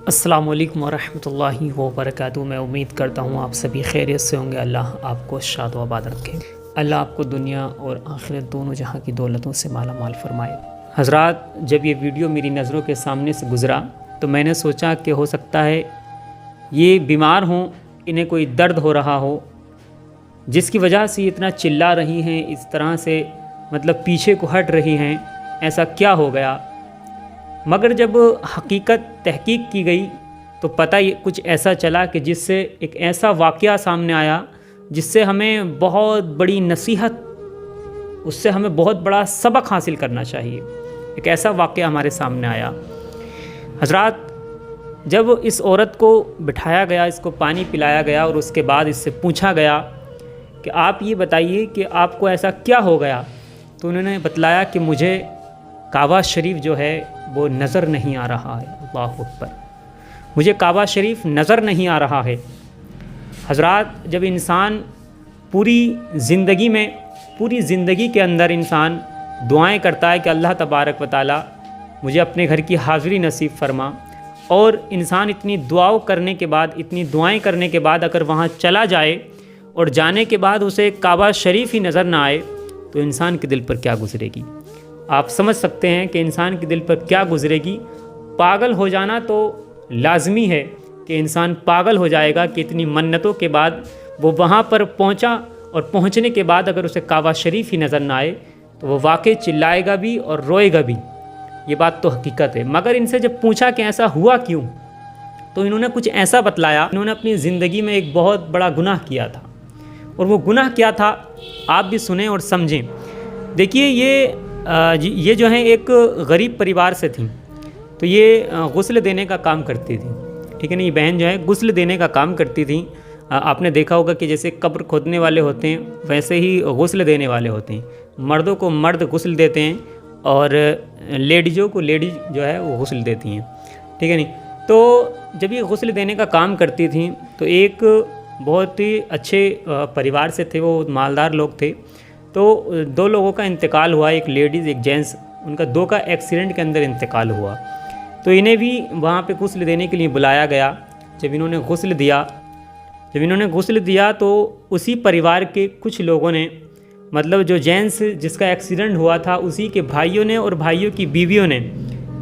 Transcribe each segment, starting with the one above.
السلام علیکم ورحمۃ اللہ وبرکاتہ۔ میں امید کرتا ہوں آپ سبھی خیریت سے ہوں گے۔ اللہ آپ کو شاد و آباد رکھے۔ اللہ آپ کو دنیا اور آخرت دونوں جہاں کی دولتوں سے مالا مال فرمائے۔ حضرات، جب یہ ویڈیو میری نظروں کے سامنے سے گزرا تو میں نے سوچا کہ ہو سکتا ہے یہ بیمار ہوں، انہیں کوئی درد ہو رہا ہو جس کی وجہ سے یہ اتنا چلا رہی ہیں، اس طرح سے مطلب پیچھے کو ہٹ رہی ہیں، ایسا کیا ہو گیا؟ مگر جب حقیقت تحقیق کی گئی تو پتہ یہ کچھ ایسا چلا کہ جس سے ایک ایسا واقعہ سامنے آیا جس سے ہمیں بہت بڑی نصیحت، اس سے ہمیں بہت بڑا سبق حاصل کرنا چاہیے۔ ایک ایسا واقعہ ہمارے سامنے آیا۔ حضرات، جب اس عورت کو بٹھایا گیا، اس کو پانی پلایا گیا اور اس کے بعد اس سے پوچھا گیا کہ آپ یہ بتائیے کہ آپ کو ایسا کیا ہو گیا، تو انہوں نے بتلایا کہ مجھے کعبہ شریف جو ہے وہ نظر نہیں آ رہا ہے۔ اللہ اکبر، مجھے کعبہ شریف نظر نہیں آ رہا ہے۔ حضرات، جب انسان پوری زندگی کے اندر انسان دعائیں کرتا ہے کہ اللہ تبارک و تعالی مجھے اپنے گھر کی حاضری نصیب فرما، اور انسان اتنی دعائیں کرنے کے بعد اگر وہاں چلا جائے اور جانے کے بعد اسے کعبہ شریف ہی نظر نہ آئے تو انسان کے دل پر کیا گزرے گی؟ آپ سمجھ سکتے ہیں کہ انسان کے دل پر کیا گزرے گی۔ پاگل ہو جانا تو لازمی ہے کہ انسان پاگل ہو جائے گا کہ اتنی منتوں کے بعد وہ وہاں پر پہنچا، اور پہنچنے کے بعد اگر اسے کعبہ شریف ہی نظر نہ آئے تو وہ واقعی چلائے گا بھی اور روئے گا بھی۔ یہ بات تو حقیقت ہے۔ مگر ان سے جب پوچھا کہ ایسا ہوا کیوں، تو انہوں نے کچھ ایسا بتلایا۔ انہوں نے اپنی زندگی میں ایک بہت بڑا گناہ کیا تھا، اور وہ گناہ کیا تھا آپ بھی سنیں اور سمجھیں۔ دیکھیے، یہ جو ہیں ایک غریب پریوار سے تھیں، تو یہ غسل دینے کا کام کرتی تھیں، ٹھیک ہے نا۔ یہ بہن جو ہے غسل دینے کا کام کرتی تھیں۔ آپ نے دیکھا ہوگا کہ جیسے قبر کھودنے والے ہوتے ہیں ویسے ہی غسل دینے والے ہوتے ہیں۔ مردوں کو مرد غسل دیتے ہیں اور لیڈیزوں کو لیڈیز جو ہے وہ غسل دیتی ہیں، ٹھیک ہے نہیں۔ تو جب یہ غسل دینے کا کام کرتی تھیں تو ایک بہت ہی اچھے پریوار سے تھے، وہ مالدار لوگ تھے۔ تو دو لوگوں کا انتقال ہوا، ایک لیڈیز ایک جینٹس، ان کا دو کا ایکسیڈنٹ کے اندر انتقال ہوا۔ تو انہیں بھی وہاں پہ غسل دینے کے لیے بلایا گیا۔ جب انہوں نے غسل دیا تو اسی پریوار کے کچھ لوگوں نے، مطلب جو جینٹس جس کا ایکسیڈنٹ ہوا تھا اسی کے بھائیوں نے اور بھائیوں کی بیویوں نے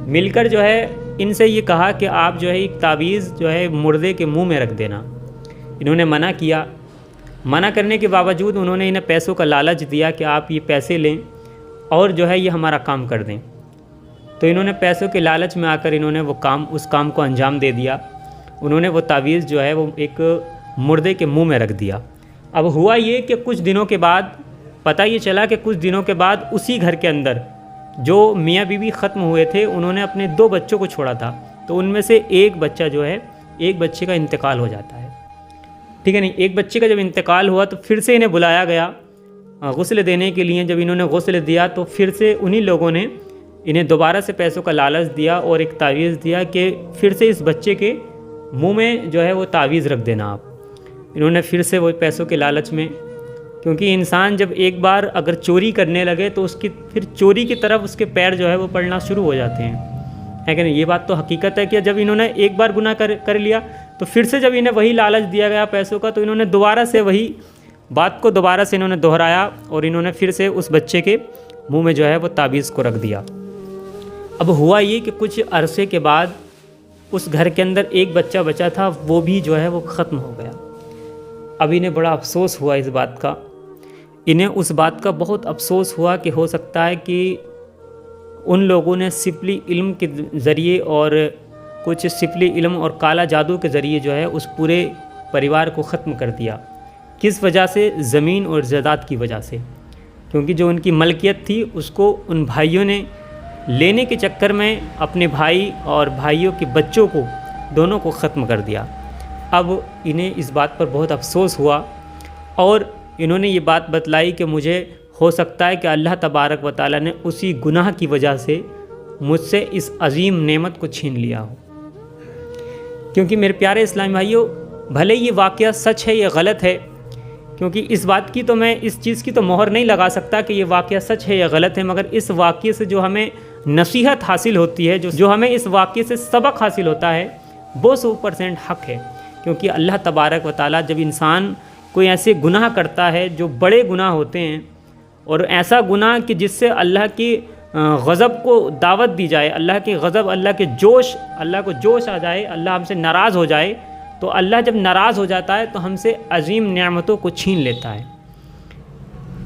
مل کر جو ہے ان سے یہ کہا کہ آپ جو ہے ایک تعویذ جو ہے مردے کے منہ میں رکھ دینا۔ انہوں نے منع کیا۔ منع کرنے کے باوجود انہوں نے انہیں پیسوں کا لالچ دیا کہ آپ یہ پیسے لیں اور جو ہے یہ ہمارا کام کر دیں۔ تو انہوں نے پیسوں کے لالچ میں آ کر انہوں نے اس کام کو انجام دے دیا۔ انہوں نے وہ تعویذ جو ہے وہ ایک مردے کے منہ میں رکھ دیا۔ اب ہوا یہ کہ کچھ دنوں کے بعد پتہ یہ چلا کہ کچھ دنوں کے بعد اسی گھر کے اندر جو میاں بیوی ختم ہوئے تھے انہوں نے اپنے 2 بچوں کو چھوڑا تھا، تو ان میں سے ایک بچے کا انتقال ہو جاتا ہے، ٹھیک ہے نہیں۔ ایک بچے کا جب انتقال ہوا تو پھر سے انہیں بلایا گیا غسل دینے کے لیے۔ جب انہوں نے غسل دیا تو پھر سے انہی لوگوں نے انہیں دوبارہ سے پیسوں کا لالچ دیا اور ایک تعویذ دیا کہ پھر سے اس بچے کے منہ میں جو ہے وہ تعویذ رکھ دینا آپ۔ انہوں نے پھر سے وہ پیسوں کے لالچ میں، کیونکہ انسان جب ایک بار اگر چوری کرنے لگے تو پھر چوری کی طرف اس کے پیر جو ہے وہ پڑنا شروع ہو جاتے ہیں، ہے کہ نہیں۔ یہ بات تو حقیقت ہے کہ جب انہوں نے ایک بار گناہ کر لیا تو پھر سے جب انہیں وہی لالچ دیا گیا پیسوں کا، تو انہوں نے دوبارہ سے وہی بات کو انہوں نے دہرایا اور انہوں نے پھر سے اس بچے کے منہ میں جو ہے وہ تعویذ کو رکھ دیا۔ اب ہوا یہ کہ کچھ عرصے کے بعد اس گھر کے اندر ایک بچہ بچا تھا، وہ بھی جو ہے وہ ختم ہو گیا۔ اب انہیں بڑا افسوس ہوا اس بات کا، انہیں اس بات کا بہت افسوس ہوا کہ ہو سکتا ہے کہ ان لوگوں نے سفلی علم کے ذریعے اور کچھ سفلی علم اور کالا جادو کے ذریعے جو ہے اس پورے پریوار کو ختم کر دیا۔ کس وجہ سے؟ زمین اور جائیداد کی وجہ سے، کیونکہ جو ان کی ملکیت تھی اس کو ان بھائیوں نے لینے کے چکر میں اپنے بھائی اور بھائیوں کے بچوں کو دونوں کو ختم کر دیا۔ اب انہیں اس بات پر بہت افسوس ہوا اور انہوں نے یہ بات بتلائی کہ مجھے ہو سکتا ہے کہ اللہ تبارک و تعالیٰ نے اسی گناہ کی وجہ سے مجھ سے اس عظیم نعمت کو چھین لیا ہو۔ کیونکہ میرے پیارے اسلامی بھائیوں، بھلے یہ واقعہ سچ ہے یا غلط ہے، کیونکہ اس بات کی تو میں اس چیز کی تو مہر نہیں لگا سکتا کہ یہ واقعہ سچ ہے یا غلط ہے، مگر اس واقعے سے جو ہمیں نصیحت حاصل ہوتی ہے، جو ہمیں اس واقعے سے سبق حاصل ہوتا ہے، وہ 100% حق ہے، کیونکہ اللہ تبارک و تعالیٰ جب انسان کوئی ایسے گناہ کرتا ہے جو بڑے گناہ ہوتے ہیں، اور ایسا گناہ کہ جس سے اللہ کی غضب کو دعوت دی جائے، اللہ کے غضب، اللہ کو جوش آ جائے، اللہ ہم سے ناراض ہو جائے، تو اللہ جب ناراض ہو جاتا ہے تو ہم سے عظیم نعمتوں کو چھین لیتا ہے۔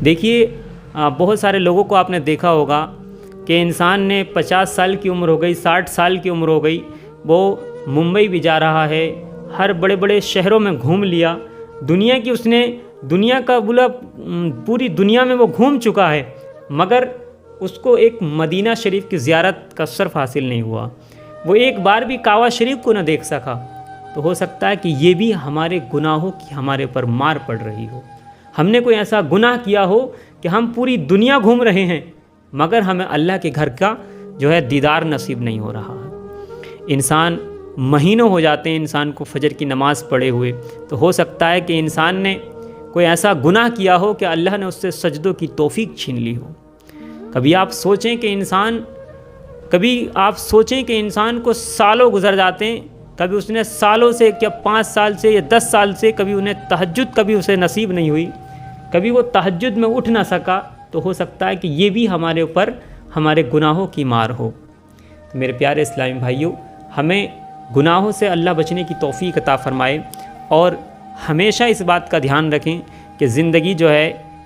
دیکھیے بہت سارے لوگوں کو آپ نے دیکھا ہوگا کہ انسان نے 50 سال کی عمر ہو گئی، 60 سال کی عمر ہو گئی، وہ ممبئی بھی جا رہا ہے، ہر بڑے بڑے شہروں میں گھوم لیا، دنیا کا بولا پوری دنیا میں وہ گھوم چکا ہے، مگر اس کو ایک مدینہ شریف کی زیارت کا شرف حاصل نہیں ہوا، وہ ایک بار بھی کعبہ شریف کو نہ دیکھ سکا۔ تو ہو سکتا ہے کہ یہ بھی ہمارے گناہوں کی ہمارے پر مار پڑ رہی ہو، ہم نے کوئی ایسا گناہ کیا ہو کہ ہم پوری دنیا گھوم رہے ہیں مگر ہمیں اللہ کے گھر کا دیدار نصیب نہیں ہو رہا ہے۔ انسان مہینوں ہو جاتے ہیں انسان کو فجر کی نماز پڑھے ہوئے، تو ہو سکتا ہے کہ انسان نے کوئی ایسا گناہ کیا ہو کہ اللہ نے اس سے سجدوں کی توفیق چھین لی ہو۔ کبھی آپ سوچیں کہ انسان کو سالوں گزر جاتے ہیں، کبھی اس نے سالوں سے، کیا 5 سال سے یا 10 سال سے کبھی انہیں تہجد کبھی اسے نصیب نہیں ہوئی، کبھی وہ تہجد میں اٹھ نہ سکا، تو ہو سکتا ہے کہ یہ بھی ہمارے اوپر ہمارے گناہوں کی مار ہو۔ تو میرے پیارے اسلامی بھائیوں، ہمیں گناہوں سے اللہ بچنے کی توفیق عطا فرمائے، اور ہمیشہ اس بات کا دھیان رکھیں کہ زندگی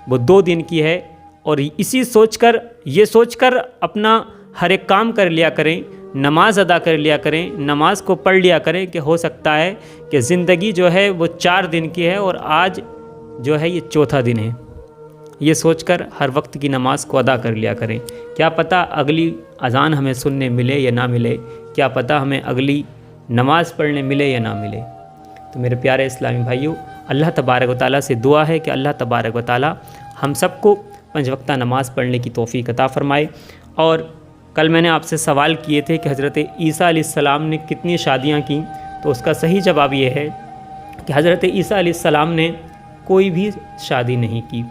وہ 2 دن کی ہے، اور یہ سوچ کر اپنا ہر ایک کام کر لیا کریں، نماز ادا کر لیا کریں، نماز کو پڑھ لیا کریں کہ ہو سکتا ہے کہ زندگی وہ 4 دن کی ہے اور آج یہ 4تھا دن ہے۔ یہ سوچ کر ہر وقت کی نماز کو ادا کر لیا کریں، کیا پتہ اگلی اذان ہمیں سننے ملے یا نہ ملے، کیا پتہ ہمیں اگلی نماز پڑھنے ملے یا نہ ملے۔ تو میرے پیارے اسلامی بھائیوں، اللہ تبارک و تعالیٰ سے دعا ہے کہ اللہ تبارک و تعالیٰ ہم سب کو 5 وقتہ نماز پڑھنے کی توفیق عطا فرمائے۔ اور کل میں نے آپ سے سوال کیے تھے کہ حضرت عیسیٰ علیہ السلام نے کتنی شادیاں کیں، تو اس کا صحیح جواب یہ ہے کہ حضرت عیسیٰ علیہ السلام نے کوئی بھی شادی نہیں کی۔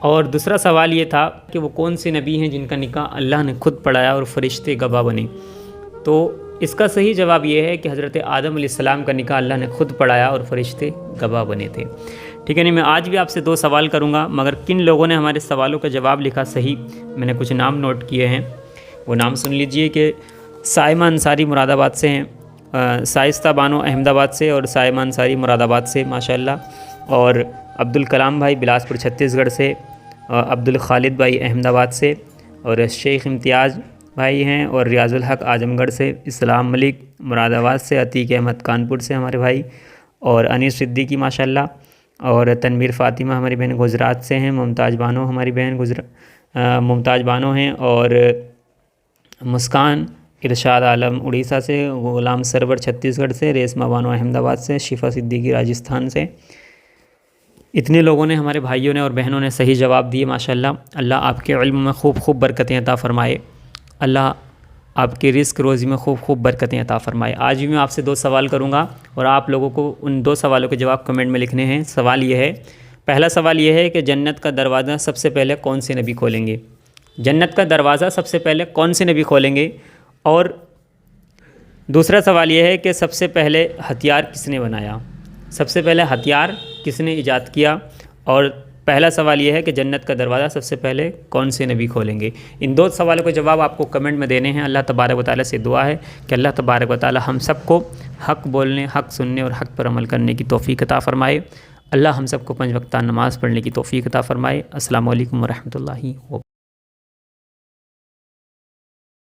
اور دوسرا سوال یہ تھا کہ وہ کون سے نبی ہیں جن کا نکاح اللہ نے خود پڑھایا اور فرشتے گواہ بنے، تو اس کا صحیح جواب یہ ہے کہ حضرت آدم علیہ السلام کا نکاح اللہ نے خود پڑھایا اور فرشتے گواہ بنے تھے۔ ٹھیک ہے نہیں، میں آج بھی آپ سے 2 سوال کروں گا، مگر کن لوگوں نے ہمارے سوالوں کا جواب لکھا صحیح، میں نے کچھ نام نوٹ کیے ہیں، وہ نام سن لیجئے کہ سائمہ انصاری مراد آباد سے ہیں، شائستہ بانو احمد آباد سے، اور سائمہ انصاری مراد آباد سے ماشاءاللہ، اور عبدالکلام بھائی بلاسپور چھتیس گڑھ سے، عبدالخالد بھائی احمد آباد سے، اور شیخ امتیاز بھائی ہیں، اور ریاض الحق اعظم گڑھ سے، اسلام ملک مراد آباد سے، عتیق احمد کانپور سے ہمارے بھائی، اور انیس صدیقی ماشاءاللہ، اور تنویر فاطمہ ہماری بہن گجرات سے ہیں، ممتاز بانو ہماری بہن ممتاز بانو ہیں، اور مسکان ارشاد عالم اڑیسہ سے، غلام سرور چھتیس گڑھ سے، ریسمہ بانو احمد آباد سے، شفا صدیقی راجستھان سے۔ اتنے لوگوں نے، ہمارے بھائیوں نے اور بہنوں نے صحیح جواب دیے ماشاءاللہ۔ اللہ آپ کے علم میں خوب برکتیں عطا فرمائے، اللہ آپ کے رزق روزی میں خوب برکتیں عطا فرمائے۔ آج بھی میں آپ سے 2 سوال کروں گا اور آپ لوگوں کو ان 2 سوالوں کے جواب کمنٹ میں لکھنے ہیں۔ سوال یہ ہے، پہلا سوال یہ ہے کہ جنت کا دروازہ سب سے پہلے کون سے نبی کھولیں گے؟ جنت کا دروازہ سب سے پہلے کون سے نبی کھولیں گے؟ اور دوسرا سوال یہ ہے کہ سب سے پہلے ہتھیار کس نے بنایا؟ سب سے پہلے ہتھیار کس نے ایجاد کیا؟ اور پہلا سوال یہ ہے کہ جنت کا دروازہ سب سے پہلے کون سے نبی کھولیں گے؟ ان 2 سوالوں کے جواب آپ کو کمنٹ میں دینے ہیں۔ اللہ تبارک و تعالیٰ سے دعا ہے کہ اللہ تبارک و تعالیٰ ہم سب کو حق بولنے، حق سننے اور حق پر عمل کرنے کی توفیق عطا فرمائے۔ اللہ ہم سب کو 5 وقتہ نماز پڑھنے کی توفیق عطا فرمائے۔ السلام علیکم ورحمۃ اللہ وبرکاتہ۔